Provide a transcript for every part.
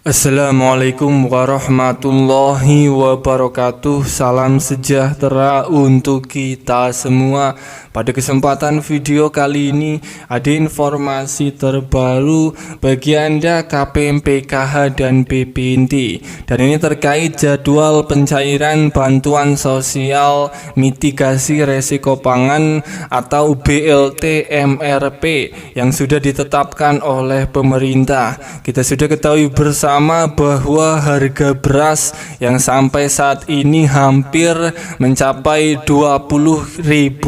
Assalamualaikum warahmatullahi wabarakatuh. Salam sejahtera untuk kita semua. Pada kesempatan video kali ini ada informasi terbaru bagi Anda KPM PKH dan BPNT. Dan ini terkait jadwal pencairan bantuan sosial mitigasi resiko pangan atau BLT MRP yang sudah ditetapkan oleh pemerintah. Kita sudah ketahui bersama bahwa harga beras yang sampai saat ini hampir mencapai Rp20.000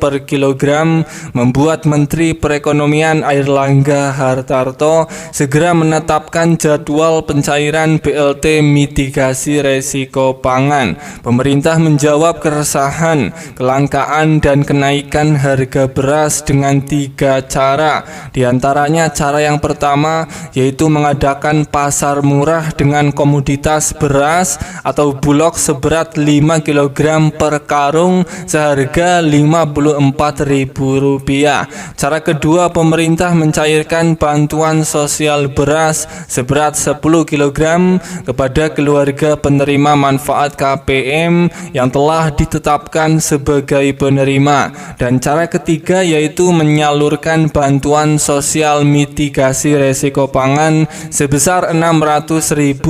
per kilogram membuat Menteri Perekonomian Airlangga Hartarto segera menetapkan jadwal pencairan BLT mitigasi resiko pangan. Pemerintah menjawab keresahan, kelangkaan dan kenaikan harga beras dengan 3 cara. Di antaranya cara yang pertama yaitu mengadakan pasar murah dengan komoditas beras atau bulog seberat 5 kg per karung seharga Rp54.000. Cara kedua, pemerintah mencairkan bantuan sosial beras seberat 10 kg kepada keluarga penerima manfaat KPM yang telah ditetapkan sebagai penerima. Dan cara ketiga yaitu menyalurkan bantuan sosial mitigasi resiko pangan sebesar Rp600.000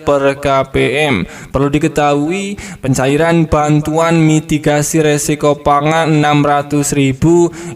per KPM. Perlu diketahui, pencairan bantuan mitigasi resiko pangan Rp600.000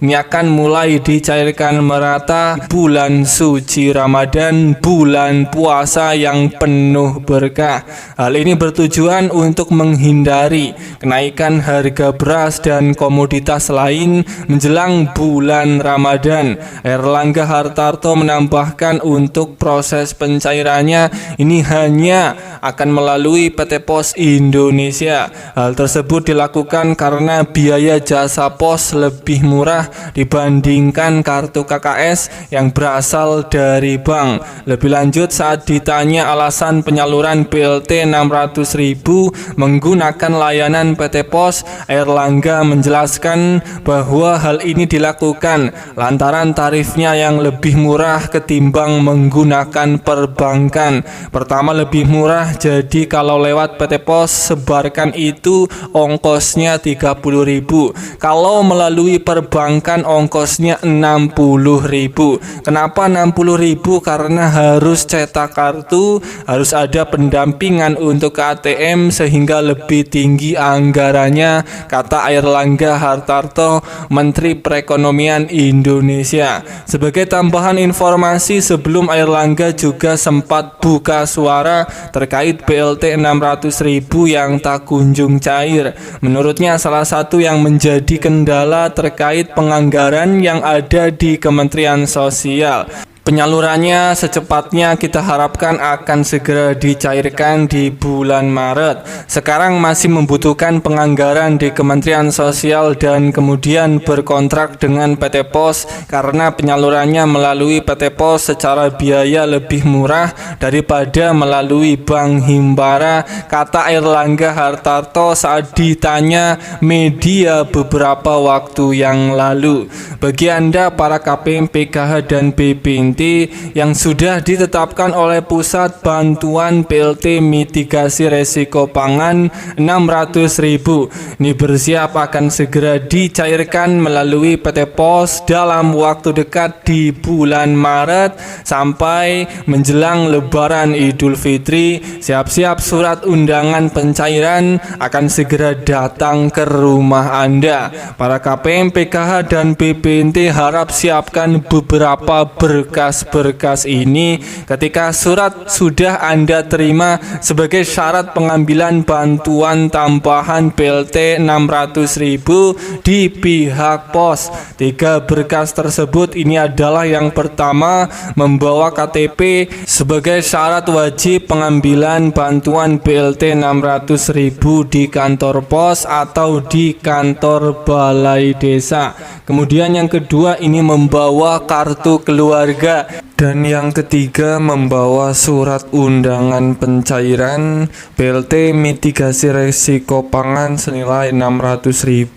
ini akan mulai dicairkan merata bulan suci Ramadan, bulan puasa yang penuh berkah. Hal ini bertujuan untuk menghindari kenaikan harga beras dan komoditas lain menjelang bulan Ramadan. Airlangga Hartarto menambahkan untuk proses pencairannya ini hanya akan melalui PT Pos Indonesia. Hal tersebut dilakukan karena biaya jasa pos lebih murah dibandingkan kartu KKS yang berasal dari bank. Lebih lanjut, saat ditanya alasan penyaluran BLT Rp600.000 menggunakan layanan PT Pos, Airlangga menjelaskan bahwa hal ini dilakukan lantaran tarifnya yang lebih murah ketimbang menggunakan perbankan. Pertama, lebih murah, jadi kalau lewat PT Pos sebarkan itu ongkosnya Rp30.000. Kalau melalui perbankan ongkosnya Rp60.000. Kenapa Rp60.000? Karena harus cetak kartu, harus ada pendampingan untuk ATM sehingga lebih tinggi anggarannya, kata Airlangga Hartarto, Menteri Perekonomian Indonesia. Sebagai tambahan informasi, sebelum Airlangga juga sempat buka suara terkait BLT Rp600.000 yang tak kunjung cair. Menurutnya salah satu yang menjadi kendala terkait penganggaran yang ada di Kementerian Sosial. Penyalurannya secepatnya kita harapkan akan segera dicairkan di bulan Maret. Sekarang masih membutuhkan penganggaran di Kementerian Sosial dan kemudian berkontrak dengan PT Pos karena penyalurannya melalui PT Pos secara biaya lebih murah daripada melalui Bank Himbara, kata Airlangga Hartarto saat ditanya media beberapa waktu yang lalu. Bagi Anda para KPM PKH dan BPNT yang sudah ditetapkan oleh Pusat Bantuan BLT Mitigasi Resiko Pangan Rp600.000 ini bersiap akan segera dicairkan melalui PT Pos dalam waktu dekat di bulan Maret sampai menjelang Lebaran Idul Fitri. Siap-siap surat undangan pencairan akan segera datang ke rumah Anda. Para KPM PKH dan BPNT harap siapkan beberapa berkas ini ketika surat sudah Anda terima sebagai syarat pengambilan bantuan tambahan BLT Rp600.000 di pihak pos. 3 berkas tersebut ini adalah yang pertama, membawa KTP sebagai syarat wajib pengambilan bantuan BLT Rp600.000 di kantor pos atau di kantor balai desa. Kemudian yang kedua ini membawa kartu keluarga. Dan yang ketiga, membawa surat undangan pencairan BLT mitigasi resiko pangan senilai 600.000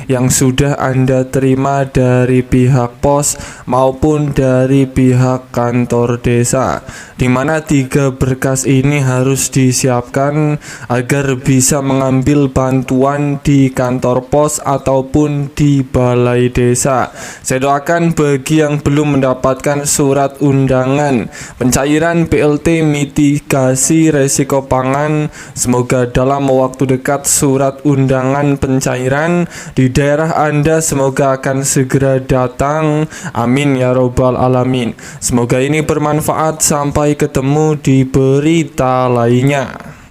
yang sudah Anda terima dari pihak pos maupun dari pihak kantor desa, di mana 3 berkas ini harus disiapkan agar bisa mengambil bantuan di kantor pos ataupun di balai desa. Saya doakan bagi yang belum mendapatkan surat undangan pencairan BLT mitigasi resiko pangan, semoga dalam waktu dekat surat undangan pencairan di daerah Anda semoga akan segera datang. Amin ya robbal alamin. Semoga ini bermanfaat. Sampai ketemu di berita lainnya.